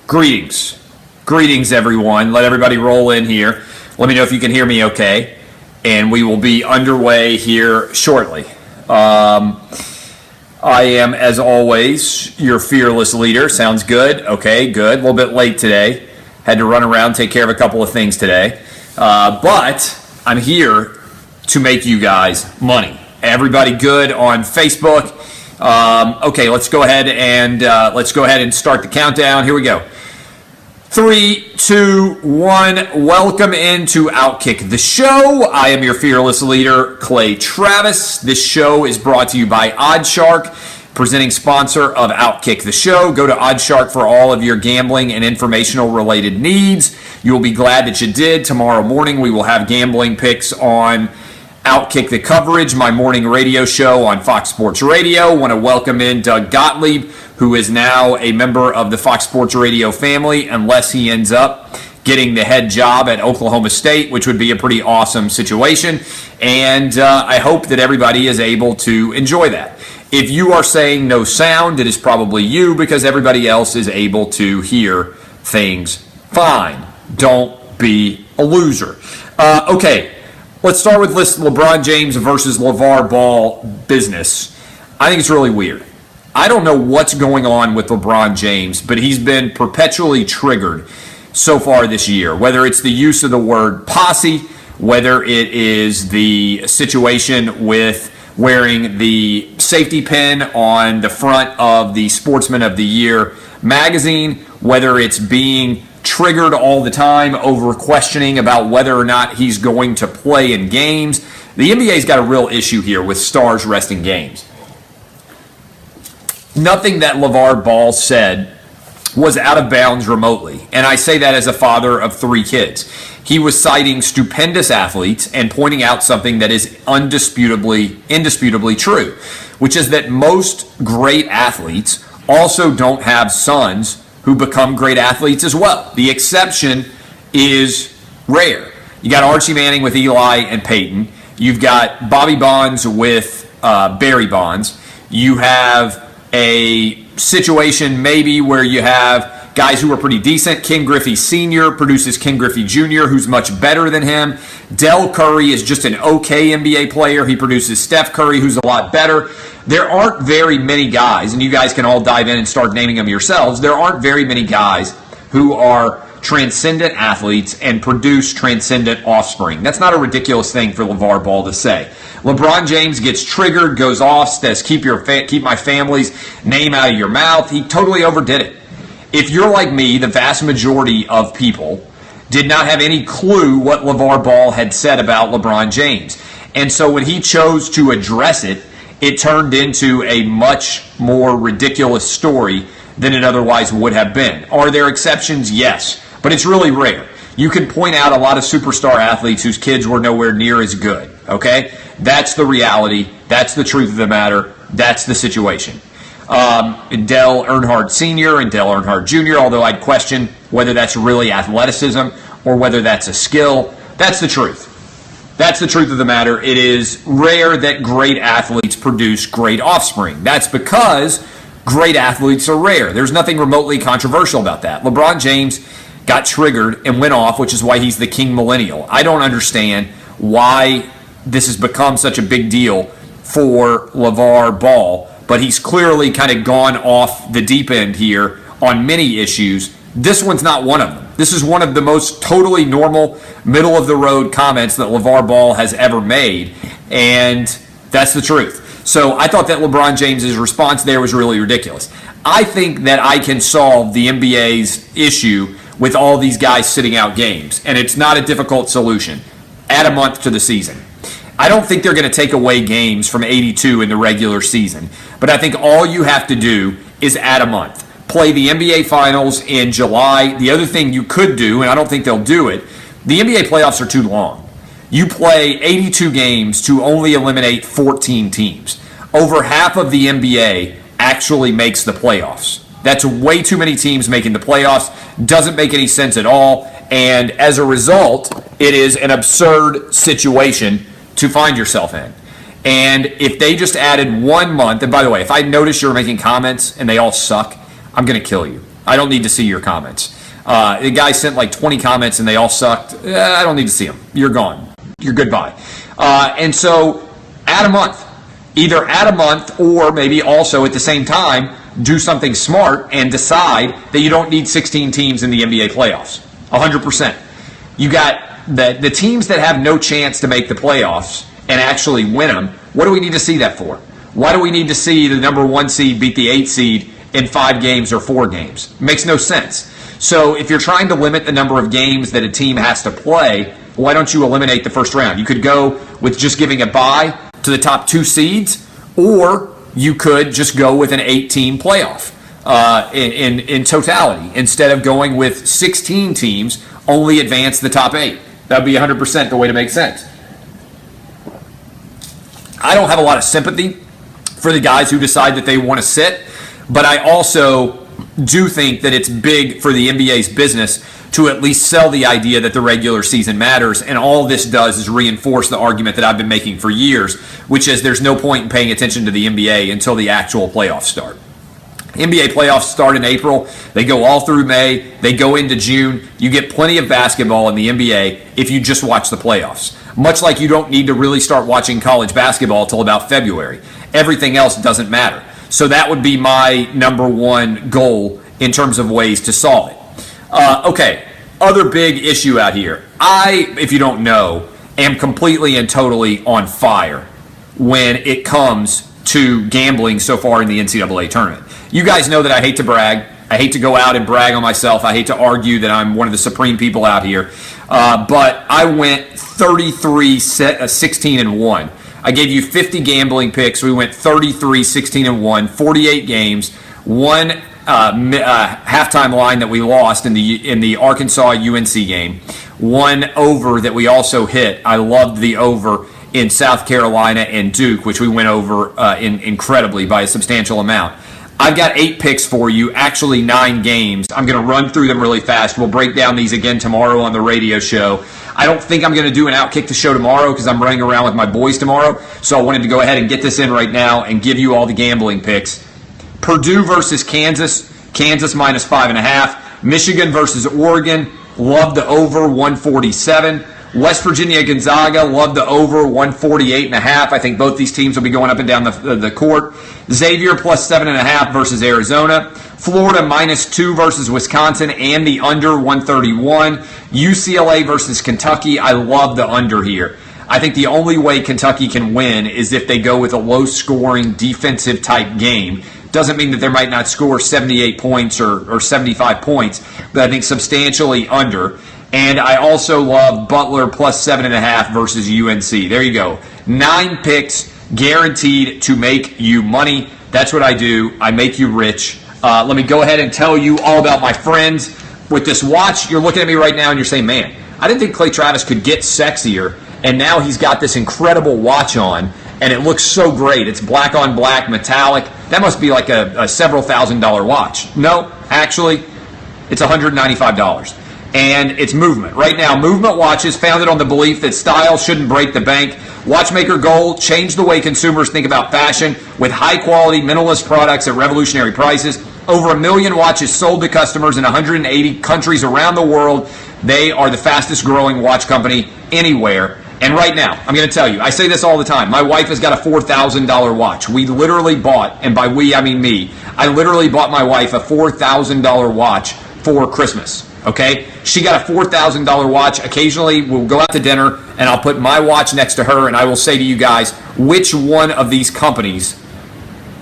Greetings. Greetings, everyone. Let everybody roll in here. Let me know if you can hear me okay. And we will be underway here shortly. I am, as always, your fearless leader. Sounds good? Okay, good. A little bit late today. Had to run around, take care of a couple of things today. But I'm here to make you guys money. Everybody good on Facebook? Okay, let's go ahead and start the countdown. Here we go. 3, 2, 1. Welcome into Outkick, the show. I am your fearless leader, Clay Travis. This show is brought to you by OddsShark, presenting sponsor of Outkick, the show. Go to OddsShark for all of your gambling and informational related needs. You will be glad that you did. Tomorrow morning we will have gambling picks on Outkick the Coverage, my morning radio show on Fox Sports Radio. Want to welcome in Doug Gottlieb, who is now a member of the Fox Sports Radio family, unless he ends up getting the head job at Oklahoma State, which would be a pretty awesome situation. And I hope that everybody is able to enjoy that. If you are saying no sound, it is probably you, because everybody else is able to hear things fine. Don't be a loser. Okay. Let's start with this LeBron James versus Lavar Ball business. I think it's really weird. I don't know what's going on with LeBron James, but he's been perpetually triggered so far this year, whether it's the use of the word posse, whether it is the situation with wearing the safety pin on the front of the Sportsman of the Year magazine, whether it's being triggered all the time over questioning about whether or not he's going to play in games. The NBA's got a real issue here with stars resting games. Nothing that LeVar Ball said was out of bounds remotely, and I say that as a father of 3 kids. He was citing stupendous athletes and pointing out something that is indisputably true, which is that most great athletes also don't have sons who become great athletes as well. The exception is rare. You got Archie Manning with Eli and Peyton. You've got Bobby Bonds with Barry Bonds. You have a situation maybe where you have guys who are pretty decent. Ken Griffey Sr. produces Ken Griffey Jr., who's much better than him. Del Curry is just an okay NBA player. He produces Steph Curry, who's a lot better. There aren't very many guys, and you guys can all dive in and start naming them yourselves. There aren't very many guys who are transcendent athletes and produce transcendent offspring. That's not a ridiculous thing for LeVar Ball to say. LeBron James gets triggered, goes off, says, keep my family's name out of your mouth. He totally overdid it. If you're like me, the vast majority of people did not have any clue what LeVar Ball had said about LeBron James. And so when he chose to address it, it turned into a much more ridiculous story than it otherwise would have been. Are there exceptions? Yes, but it's really rare. You can point out a lot of superstar athletes whose kids were nowhere near as good, okay? That's the reality. That's the truth of the matter. That's the situation. Dale Earnhardt Sr. and Dale Earnhardt Jr., although I'd question whether that's really athleticism or whether that's a skill. That's the truth. That's the truth of the matter. It is rare that great athletes produce great offspring. That's because great athletes are rare. There's nothing remotely controversial about that. LeBron James got triggered and went off, which is why he's the king millennial. I don't understand why this has become such a big deal for LeVar Ball, but he's clearly kind of gone off the deep end here on many issues. This one's not one of them. This is one of the most totally normal, middle-of-the-road comments that LeVar Ball has ever made, and that's the truth. So I thought that LeBron James's response there was really ridiculous. I think that I can solve the NBA's issue with all these guys sitting out games, and it's not a difficult solution. Add a month to the season. I don't think they're going to take away games from 82 in the regular season, but I think all you have to do is add a month. Play the NBA Finals in July. The other thing you could do, and I don't think they'll do it, the NBA playoffs are too long. You play 82 games to only eliminate 14 teams. Over half of the NBA actually makes the playoffs. That's way too many teams making the playoffs. Doesn't make any sense at all. And as a result, it is an absurd situation to find yourself in. And if they just added 1 month, and by the way, if I notice you're making comments and they all suck, I'm going to kill you. I don't need to see your comments. The guy sent like 20 comments and they all sucked. I don't need to see them. You're gone. You're goodbye. And so add a month. Either add a month or maybe also at the same time do something smart and decide that you don't need 16 teams in the NBA playoffs. 100%. You got the teams that have no chance to make the playoffs and actually win them. What do we need to see that for? Why do we need to see the number 1 seed beat the 8 seed in 5 games or 4 games? Makes no sense. So if you're trying to limit the number of games that a team has to play, why don't you eliminate the first round? You could go with just giving a bye to the top 2 seeds, or you could just go with an 8-team playoff in totality. Instead of going with 16 teams, only advance the top 8. That would be 100% the way to make sense. I don't have a lot of sympathy for the guys who decide that they want to sit, but I also do think that it's big for the NBA's business to at least sell the idea that the regular season matters, and all this does is reinforce the argument that I've been making for years, which is there's no point in paying attention to the NBA until the actual playoffs start. NBA playoffs start in April. They go all through May. They go into June. You get plenty of basketball in the NBA if you just watch the playoffs. Much like you don't need to really start watching college basketball until about February. Everything else doesn't matter. So that would be my number 1 goal in terms of ways to solve it. Okay, other big issue out here. I, if you don't know, am completely and totally on fire when it comes to gambling so far in the NCAA tournament. You guys know that I hate to brag. I hate to go out and brag on myself. I hate to argue that I'm one of the supreme people out here. But I went 33, 16, and 1. I gave you 50 gambling picks. We went 33, 16, and 1, 48 games, 1 halftime line that we lost in the Arkansas UNC game, 1 over that we also hit. I loved the over in South Carolina and Duke, which we went over incredibly by a substantial amount. I've got 8 picks for you, actually 9 games. I'm going to run through them really fast. We'll break down these again tomorrow on the radio show. I don't think I'm going to do an Outkick the show tomorrow because I'm running around with my boys tomorrow. So I wanted to go ahead and get this in right now and give you all the gambling picks. Purdue versus Kansas. Kansas minus 5.5. Michigan versus Oregon. Love the over 147. West Virginia Gonzaga, love the over 148.5. I think both these teams will be going up and down the court. Xavier plus 7.5 versus Arizona. Florida minus 2 versus Wisconsin and the under 131. UCLA versus Kentucky. I love the under here. I think the only way Kentucky can win is if they go with a low-scoring defensive type game. Doesn't mean that they might not score 78 points or 75 points, but I think substantially under. And I also love Butler plus 7.5 versus UNC. There you go. 9 picks guaranteed to make you money. That's what I do. I make you rich. Let me go ahead and tell you all about my friends. With this watch, you're looking at me right now and you're saying, man, I didn't think Clay Travis could get sexier. And now he's got this incredible watch on, and it looks so great. It's black on black, metallic. That must be like a several $1,000 watch. No, actually, it's $195. And it's Movement. Right now, Movement watches founded on the belief that style shouldn't break the bank. Watchmaker Gold changed the way consumers think about fashion with high-quality, minimalist products at revolutionary prices. Over 1 million watches sold to customers in 180 countries around the world. They are the fastest-growing watch company anywhere. And right now, I'm going to tell you, I say this all the time. My wife has got a $4,000 watch. We literally bought, and by we, I mean me, I literally bought my wife a $4,000 watch for Christmas. Okay? She got a $4,000 watch. Occasionally, we'll go out to dinner, and I'll put my watch next to her, and I will say to you guys, which one of these companies,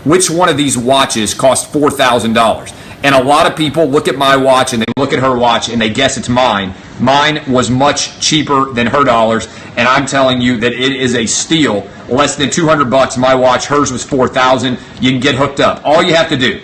which one of these watches cost $4,000? And a lot of people look at my watch, and they look at her watch, and they guess it's mine. Mine was much cheaper than her dollars, and I'm telling you that it is a steal. Less than $200 my watch. Hers was $4,000. You can get hooked up. All you have to do.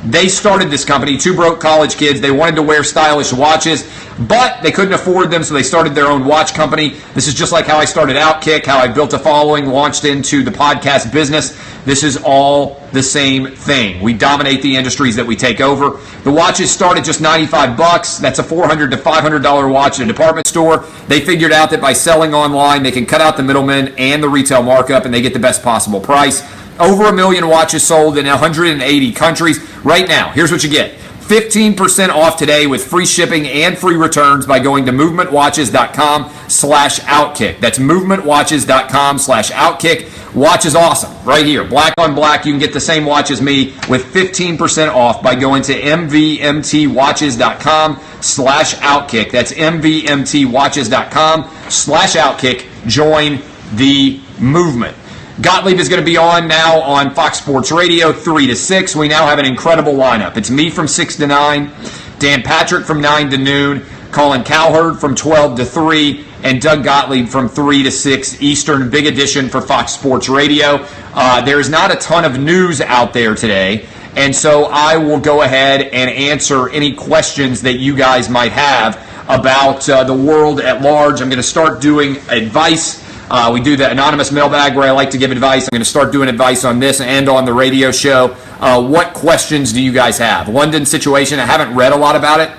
They started this company, 2 broke college kids. They wanted to wear stylish watches, but they couldn't afford them, so they started their own watch company. This is just like how I started Outkick, how I built a following, launched into the podcast business. This is all the same thing. We dominate the industries that we take over. The watches start at just $95. That's a $400 to $500 watch in a department store. They figured out that by selling online, they can cut out the middlemen and the retail markup, and they get the best possible price. Over 1 million watches sold in 180 countries. Right now, here's what you get. 15% off today with free shipping and free returns by going to movementwatches.com/outkick. That's movementwatches.com/outkick. Watch is awesome. Right here. Black on black. You can get the same watch as me with 15% off by going to mvmtwatches.com/outkick. That's mvmtwatches.com/outkick. Join the movement. Gottlieb is going to be on now on Fox Sports Radio 3 to 6. We now have an incredible lineup. It's me from 6 to 9, Dan Patrick from 9 to noon, Colin Cowherd from 12 to 3, and Doug Gottlieb from 3 to 6 Eastern. Big edition for Fox Sports Radio. There's not a ton of news out there today, and so I will go ahead and answer any questions that you guys might have about the world at large. I'm going to start doing advice. We do the anonymous mailbag where I like to give advice. I'm going to start doing advice on this and on the radio show. What questions do you guys have? London situation, I haven't read a lot about it.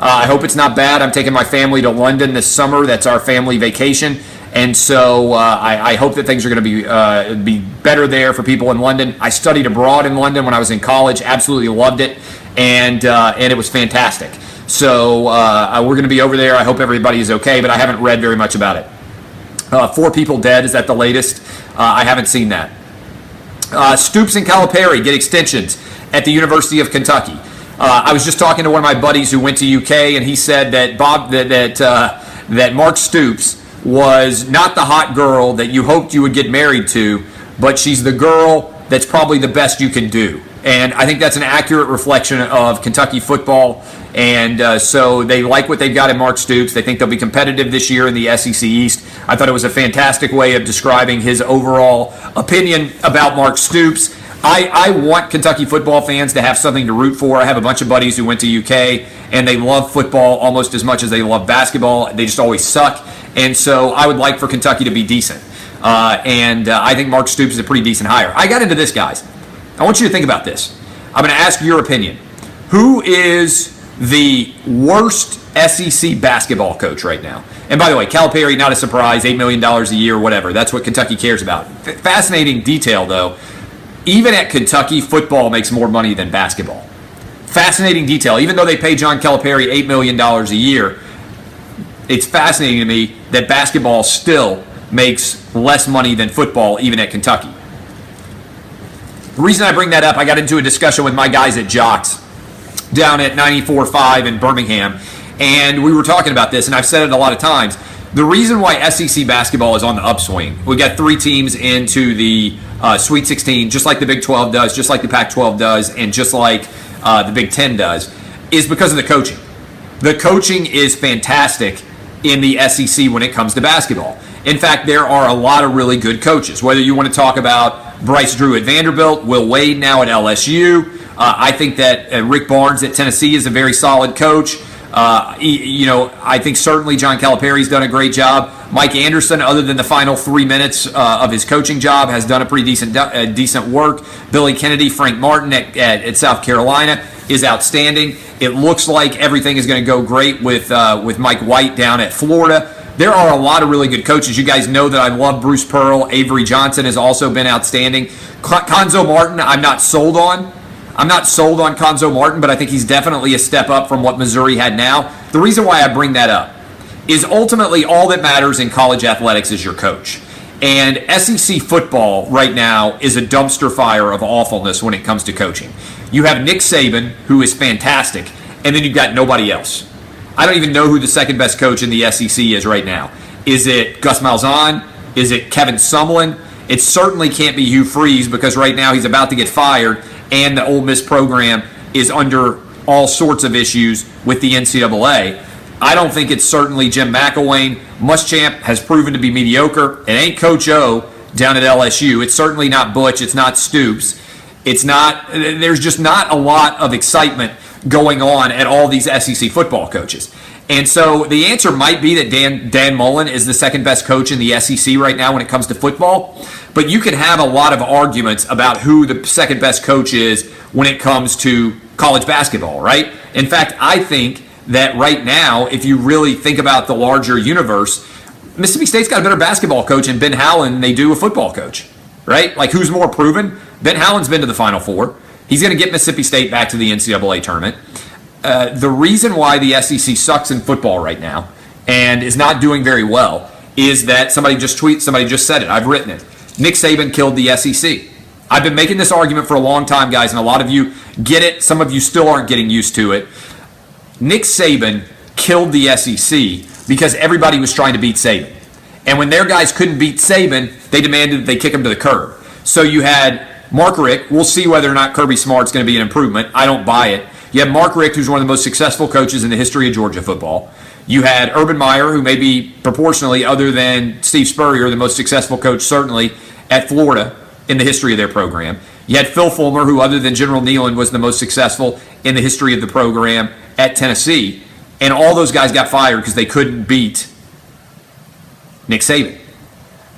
I hope it's not bad. I'm taking my family to London this summer. That's our family vacation. And so I hope that things are going to be better there for people in London. I studied abroad in London when I was in college. Absolutely loved it. And it was fantastic. So we're going to be over there. I hope everybody is okay, but I haven't read very much about it. 4 people dead. Is that the latest? I haven't seen that. Stoops and Calipari get extensions at the University of Kentucky. I was just talking to one of my buddies who went to UK, and he said that that Mark Stoops was not the hot girl that you hoped you would get married to, but she's the girl that's probably the best you can do. And I think that's an accurate reflection of Kentucky football. And so they like what they've got in Mark Stoops. They think they'll be competitive this year in the SEC East. I thought it was a fantastic way of describing his overall opinion about Mark Stoops. I want Kentucky football fans to have something to root for. I have a bunch of buddies who went to UK, and they love football almost as much as they love basketball. They just always suck. And so I would like for Kentucky to be decent. I think Mark Stoops is a pretty decent hire. I got into this, guys. I want you to think about this. I'm going to ask your opinion. Who is the worst SEC basketball coach right now? And by the way, Calipari, not a surprise, $8 million a year, whatever. That's what Kentucky cares about. Fascinating detail, though. Even at Kentucky, football makes more money than basketball. Fascinating detail. Even though they pay John Calipari $8 million a year, it's fascinating to me that basketball still makes less money than football, even at Kentucky. The reason I bring that up, I got into a discussion with my guys at Jocks down at 94.5 in Birmingham, and we were talking about this, and I've said it a lot of times. The reason why SEC basketball is on the upswing, we got 3 teams into the Sweet 16, just like the Big 12 does, just like the Pac-12 does, and just like the Big 10 does, is because of the coaching. The coaching is fantastic in the SEC when it comes to basketball. In fact, there are a lot of really good coaches, whether you want to talk about Bryce Drew at Vanderbilt, Will Wade now at LSU. I think that Rick Barnes at Tennessee is a very solid coach. I think certainly John Calipari's done a great job. Mike Anderson, other than the final 3 minutes of his coaching job, has done a pretty decent work. Billy Kennedy, Frank Martin at South Carolina is outstanding. It looks like everything is going to go great with Mike White down at Florida. There are a lot of really good coaches. You guys know that I love Bruce Pearl. Avery Johnson has also been outstanding. Konzo Martin, I'm not sold on. I'm not sold on Konzo Martin, but I think he's definitely a step up from what Missouri had now. The reason why I bring that up is ultimately all that matters in college athletics is your coach. And SEC football right now is a dumpster fire of awfulness when it comes to coaching. You have Nick Saban, who is fantastic, and then you've got nobody else. I don't even know who the second best coach in the SEC is right now. Is it Gus Malzahn? Is it Kevin Sumlin? It certainly can't be Hugh Freeze because right now he's about to get fired and the Ole Miss program is under all sorts of issues with the NCAA. I don't think it's certainly Jim McElwain. Muschamp has proven to be mediocre. It ain't Coach O down at LSU. It's certainly not Butch. It's not Stoops. There's just not a lot of excitement going on at all these SEC football coaches. And so the answer might be that Dan Mullen is the second best coach in the SEC right now when it comes to football. But you can have a lot of arguments about who the second best coach is when it comes to college basketball, right? In fact, I think that right now, if you really think about the larger universe, Mississippi State's got a better basketball coach in Ben Howland than they do a football coach, right? Like, who's more proven? Ben Howland's been to the Final Four. He's going to get Mississippi State back to the NCAA tournament. the reason why the SEC sucks in football right now and is not doing very well is that somebody just said it. I've written it. Nick Saban killed the SEC. I've been making this argument for a long time, guys, and a lot of you get it. Some of you still aren't getting used to it. Nick Saban killed the SEC because everybody was trying to beat Saban. And when their guys couldn't beat Saban, they demanded that they kick him to the curb. So you had Mark Richt. We'll see whether or not Kirby Smart's going to be an improvement. I don't buy it. You have Mark Richt, who's one of the most successful coaches in the history of Georgia football. You had Urban Meyer, who may be proportionally, other than Steve Spurrier, the most successful coach certainly at Florida in the history of their program. You had Phil Fulmer, who other than General Neyland was the most successful in the history of the program at Tennessee. And all those guys got fired because they couldn't beat Nick Saban.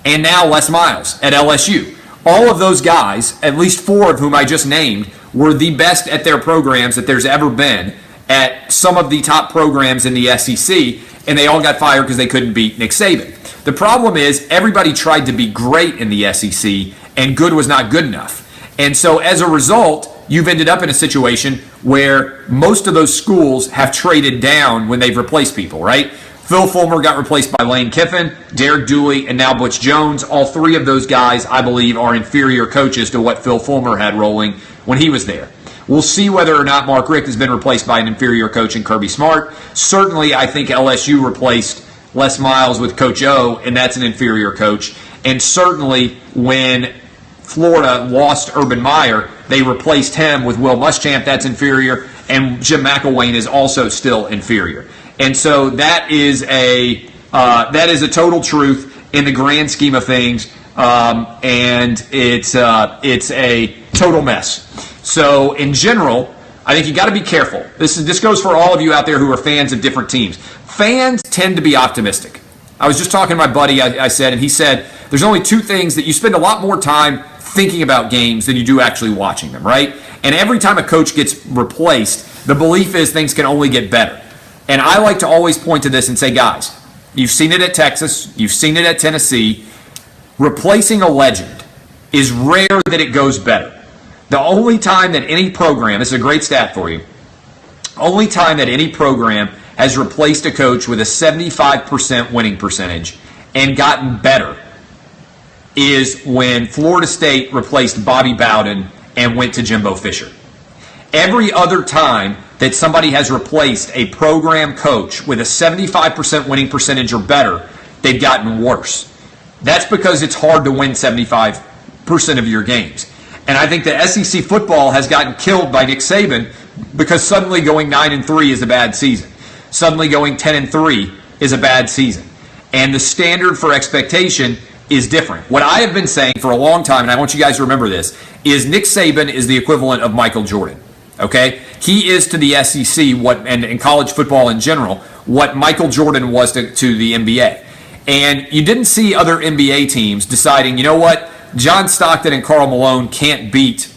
And now Les Miles at LSU. All of those guys, at least 4 of whom I just named, were the best at their programs that there's ever been at some of the top programs in the SEC, and they all got fired because they couldn't beat Nick Saban. The problem is everybody tried to be great in the SEC, and good was not good enough. And so as a result, you've ended up in a situation where most of those schools have traded down when they've replaced people, right? Phil Fulmer got replaced by Lane Kiffin, Derek Dooley, and now Butch Jones. All 3 of those guys, I believe, are inferior coaches to what Phil Fulmer had rolling when he was there. We'll see whether or not Mark Richt has been replaced by an inferior coach in Kirby Smart. Certainly, I think LSU replaced Les Miles with Coach O, and that's an inferior coach. And certainly, when Florida lost Urban Meyer, they replaced him with Will Muschamp. That's inferior. And Jim McElwain is also still inferior. And so that is a total truth in the grand scheme of things, and it's a total mess. So in general, I think you got to be careful. This goes for all of you out there who are fans of different teams. Fans tend to be optimistic. I was just talking to my buddy, I said, and he said, there's only 2 things that you spend a lot more time thinking about games than you do actually watching them, right? And every time a coach gets replaced, the belief is things can only get better. And I like to always point to this and say, guys, you've seen it at Texas, you've seen it at Tennessee. Replacing a legend is rare that it goes better. The only time that any program, this is a great stat for you, only time that any program has replaced a coach with a 75% winning percentage and gotten better is when Florida State replaced Bobby Bowden and went to Jimbo Fisher. Every other time that somebody has replaced a program coach with a 75% winning percentage or better, they've gotten worse. That's because it's hard to win 75% of your games. And I think that SEC football has gotten killed by Nick Saban because suddenly going 9-3 is a bad season. Suddenly going 10-3 is a bad season. And the standard for expectation is different. What I have been saying for a long time, and I want you guys to remember this, is Nick Saban is the equivalent of Michael Jordan. Okay? He is to the SEC and college football in general what Michael Jordan was to the NBA. And you didn't see other NBA teams deciding, you know what, John Stockton and Karl Malone can't beat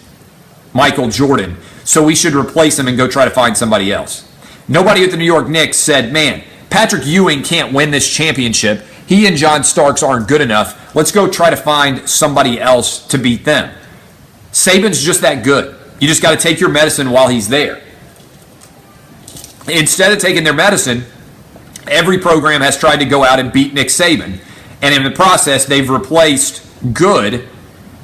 Michael Jordan, so we should replace him and go try to find somebody else. Nobody at the New York Knicks said, man, Patrick Ewing can't win this championship. He and John Starks aren't good enough. Let's go try to find somebody else to beat them. Saban's just that good. You just got to take your medicine while he's there. Instead of taking their medicine, every program has tried to go out and beat Nick Saban. And in the process, they've replaced good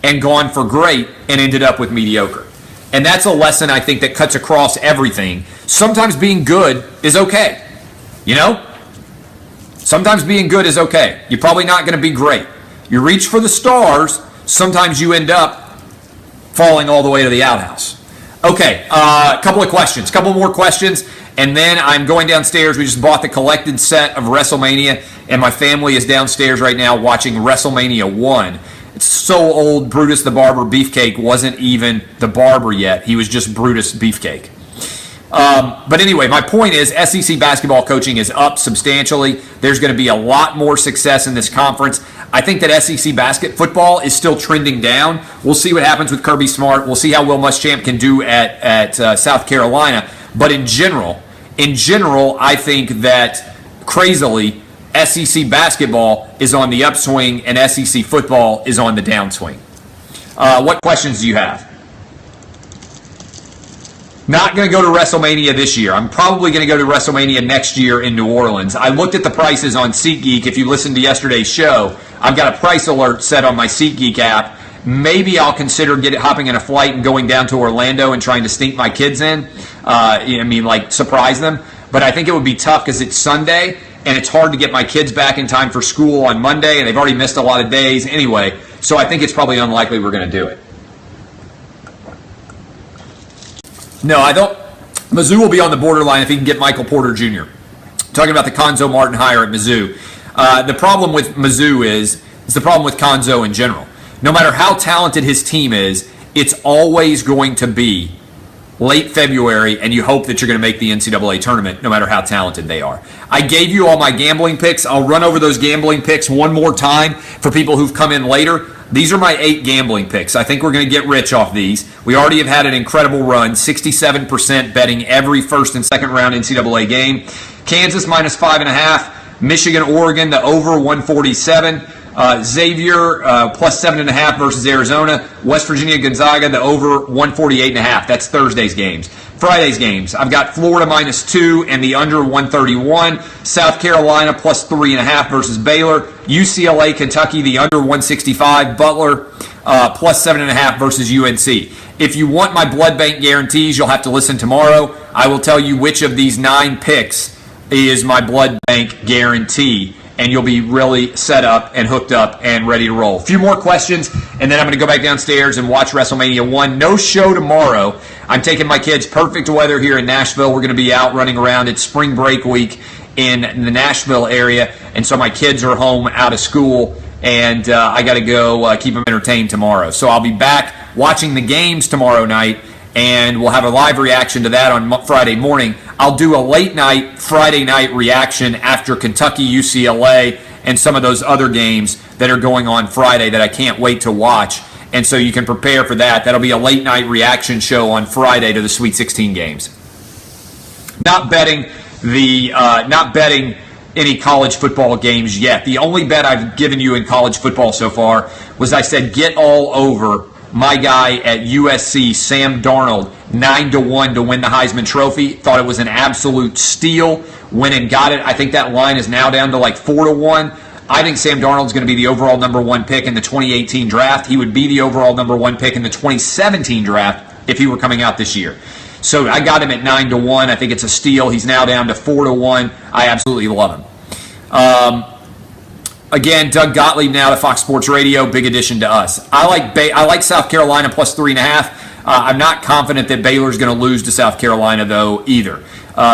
and gone for great and ended up with mediocre. And that's a lesson, I think, that cuts across everything. Sometimes being good is okay. You know? Sometimes being good is okay. You're probably not going to be great. You reach for the stars, sometimes you end up falling all the way to the outhouse. Okay, a couple more questions, and then I'm going downstairs. We just bought the collected set of WrestleMania, and my family is downstairs right now watching WrestleMania 1. It's so old, Brutus the Barber Beefcake wasn't even the barber yet. He was just Brutus Beefcake. But anyway, my point is SEC basketball coaching is up substantially. There's going to be a lot more success in this conference. I think that SEC football is still trending down. We'll see what happens with Kirby Smart. We'll see how Will Muschamp can do at South Carolina. But in general, I think that crazily, SEC basketball is on the upswing and SEC football is on the downswing. What questions do you have? Not going to go to WrestleMania this year. I'm probably going to go to WrestleMania next year in New Orleans. I looked at the prices on SeatGeek. If you listened to yesterday's show, I've got a price alert set on my SeatGeek app. Maybe I'll consider hopping in a flight and going down to Orlando and trying to sneak my kids in. Surprise them. But I think it would be tough because it's Sunday, and it's hard to get my kids back in time for school on Monday, and they've already missed a lot of days anyway. So I think it's probably unlikely we're going to do it. No, I don't. Mizzou will be on the borderline if he can get Michael Porter Jr. Talking about the Konzo Martin hire at Mizzou. The problem with Mizzou is the problem with Konzo in general. No matter how talented his team is, it's always going to be late February, and you hope that you're going to make the NCAA tournament no matter how talented they are. I gave you all my gambling picks. I'll run over those gambling picks one more time for people who've come in later. These are my 8 gambling picks. I think we're going to get rich off these. We already have had an incredible run, 67% betting every first and second round NCAA game. Kansas minus 5.5. Michigan, Oregon, the over 147. Xavier plus 7.5 versus Arizona. West Virginia, Gonzaga, the over 148.5. That's Thursday's games. Friday's games, I've got Florida minus 2 and the under 131. South Carolina plus 3.5 versus Baylor. UCLA, Kentucky, the under 165. Butler plus 7.5 versus UNC. If you want my blood bank guarantees, you'll have to listen tomorrow. I will tell you which of these 9 picks is my blood bank guarantee, and you'll be really set up and hooked up and ready to roll. A few more questions, and then I'm going to go back downstairs and watch WrestleMania 1. No show tomorrow. I'm taking my kids. Perfect weather here in Nashville. We're going to be out running around. It's spring break week in the Nashville area, and so my kids are home out of school, and I got to go keep them entertained tomorrow. So I'll be back watching the games tomorrow night, and we'll have a live reaction to that on Friday morning. I'll do a late night, Friday night reaction after Kentucky, UCLA, and some of those other games that are going on Friday that I can't wait to watch. And so you can prepare for that. That'll be a late night reaction show on Friday to the Sweet 16 games. Not betting any college football games yet. The only bet I've given you in college football so far was I said get all over my guy at USC, Sam Darnold, 9-1 to win the Heisman Trophy. Thought it was an absolute steal. Went and got it. I think that line is now down to like 4-1. I think Sam Darnold's going to be the overall number 1 pick in the 2018 draft. He would be the overall number 1 pick in the 2017 draft if he were coming out this year. So I got him at 9-1. I think it's a steal. He's now down to 4-1. I absolutely love him. Again, Doug Gottlieb now to Fox Sports Radio. Big addition to us. I like South Carolina plus 3.5. I'm not confident that Baylor's going to lose to South Carolina, though, either.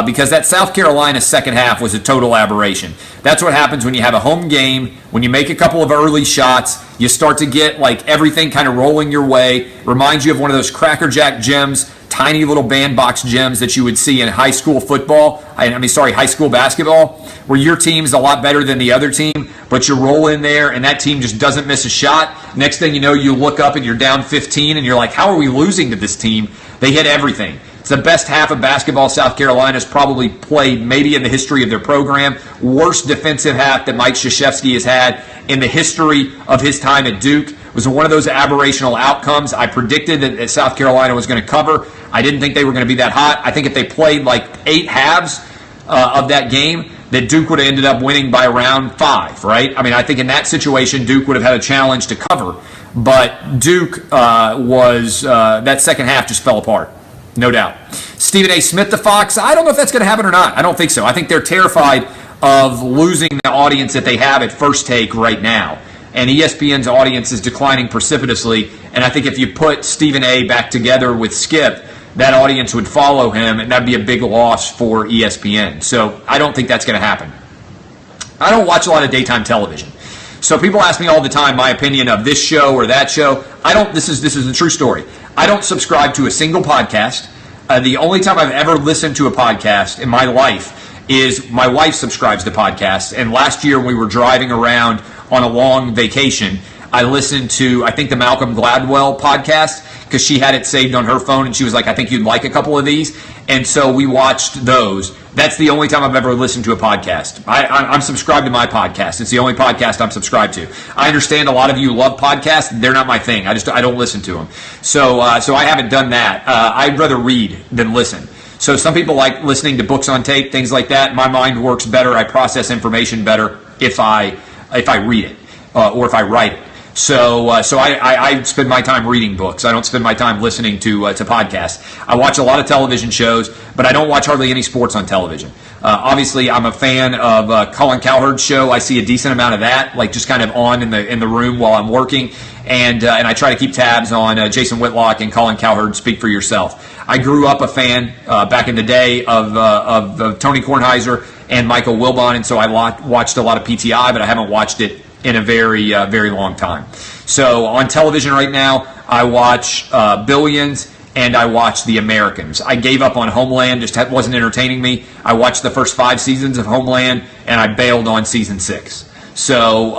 Because that South Carolina second half was a total aberration. That's what happens when you have a home game, when you make a couple of early shots, you start to get like everything kind of rolling your way. Reminds you of one of those Cracker Jack gyms, tiny little bandbox gyms that you would see in high school high school basketball, where your team's a lot better than the other team, but you roll in there and that team just doesn't miss a shot. Next thing you know, you look up and you're down 15 and you're like, how are we losing to this team? They hit everything. It's the best half of basketball South Carolina's probably played maybe in the history of their program. Worst defensive half that Mike Krzyzewski has had in the history of his time at Duke. It was one of those aberrational outcomes. I predicted that South Carolina was going to cover. I didn't think they were going to be that hot. I think if they played like 8 halves of that game, that Duke would have ended up winning by around 5, right? I mean, I think in that situation, Duke would have had a challenge to cover. But Duke that second half just fell apart. No doubt. Stephen A. Smith, the Fox, I don't know if that's going to happen or not. I don't think so. I think they're terrified of losing the audience that they have at First Take right now. And ESPN's audience is declining precipitously. And I think if you put Stephen A. back together with Skip, that audience would follow him, and that'd be a big loss for ESPN. So I don't think that's going to happen. I don't watch a lot of daytime television. So people ask me all the time my opinion of this show or that show. This is a true story. I don't subscribe to a single podcast. The only time I've ever listened to a podcast in my life is my wife subscribes to podcasts. And last year when we were driving around on a long vacation, I listened to, I think, the Malcolm Gladwell podcast, because she had it saved on her phone, and she was like, I think you'd like a couple of these. And so we watched those. That's the only time I've ever listened to a podcast. I'm subscribed to my podcast. It's the only podcast I'm subscribed to. I understand a lot of you love podcasts. They're not my thing. I don't listen to them. So I haven't done that. I'd rather read than listen. So some people like listening to books on tape, things like that. My mind works better. I process information better if I read it or if I write it. So I spend my time reading books. I don't spend my time listening to podcasts. I watch a lot of television shows, but I don't watch hardly any sports on television. Obviously, I'm a fan of Colin Cowherd's show. I see a decent amount of that, like just kind of on in the room while I'm working, and I try to keep tabs on Jason Whitlock and Colin Cowherd. Speak for yourself. I grew up a fan back in the day of Tony Kornheiser and Michael Wilbon, and so I watched a lot of PTI, but I haven't watched it in a very, very long time. So on television right now, I watch Billions and I watch The Americans. I gave up on Homeland, just wasn't entertaining me. I watched the first 5 seasons of Homeland and I bailed on season 6. So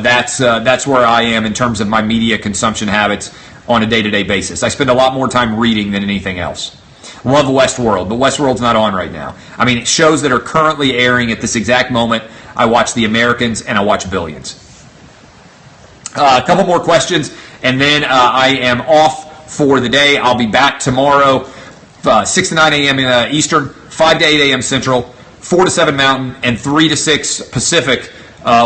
that's where I am in terms of my media consumption habits on a day-to-day basis. I spend a lot more time reading than anything else. Love Westworld, but Westworld's not on right now. I mean, shows that are currently airing at this exact moment, I watch The Americans and I watch Billions. A couple more questions, and then I am off for the day. I'll be back tomorrow, 6 to 9 a.m. Eastern, 5 to 8 a.m. Central, 4 to 7 Mountain, and 3 to 6 Pacific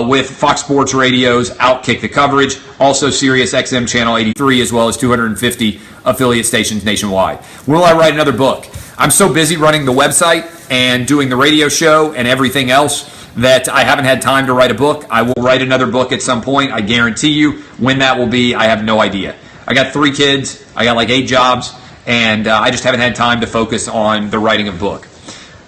with Fox Sports Radio's Outkick the coverage, also Sirius XM Channel 83, as well as 250 affiliate stations nationwide. Will I write another book? I'm so busy running the website and doing the radio show and everything else that I haven't had time to write a book. I will write another book at some point. I guarantee you. When that will be, I have no idea. I got 3 kids. I got like 8 jobs. And I just haven't had time to focus on the writing of a book.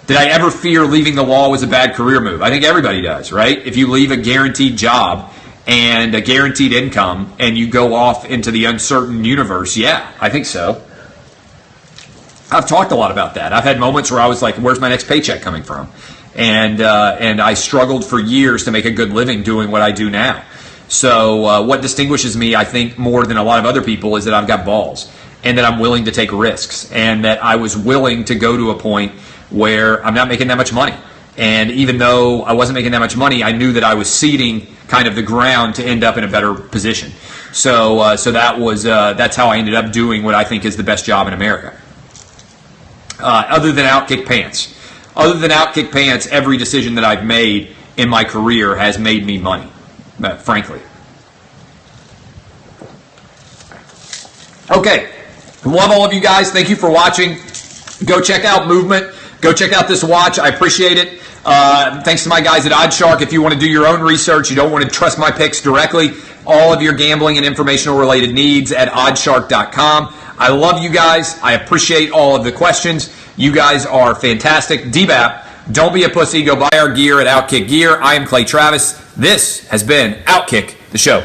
Did I ever fear leaving the law was a bad career move? I think everybody does, right? If you leave a guaranteed job and a guaranteed income and you go off into the uncertain universe, yeah, I think so. I've talked a lot about that. I've had moments where I was like, where's my next paycheck coming from? And I struggled for years to make a good living doing what I do now. So what distinguishes me, I think, more than a lot of other people is that I've got balls and that I'm willing to take risks and that I was willing to go to a point where I'm not making that much money. And even though I wasn't making that much money, I knew that I was seeding kind of the ground to end up in a better position. So that's how I ended up doing what I think is the best job in America. Other than Outkick Pants. Other than Outkick Pants, every decision that I've made in my career has made me money, frankly. Okay. Love all of you guys. Thank you for watching. Go check out Movement. Go check out this watch. I appreciate it. Thanks to my guys at OddsShark. If you want to do your own research, you don't want to trust my picks directly, all of your gambling and informational related needs at oddshark.com. I love you guys. I appreciate all of the questions. You guys are fantastic. DBAP, don't be a pussy. Go buy our gear at Outkick Gear. I am Clay Travis. This has been Outkick the show.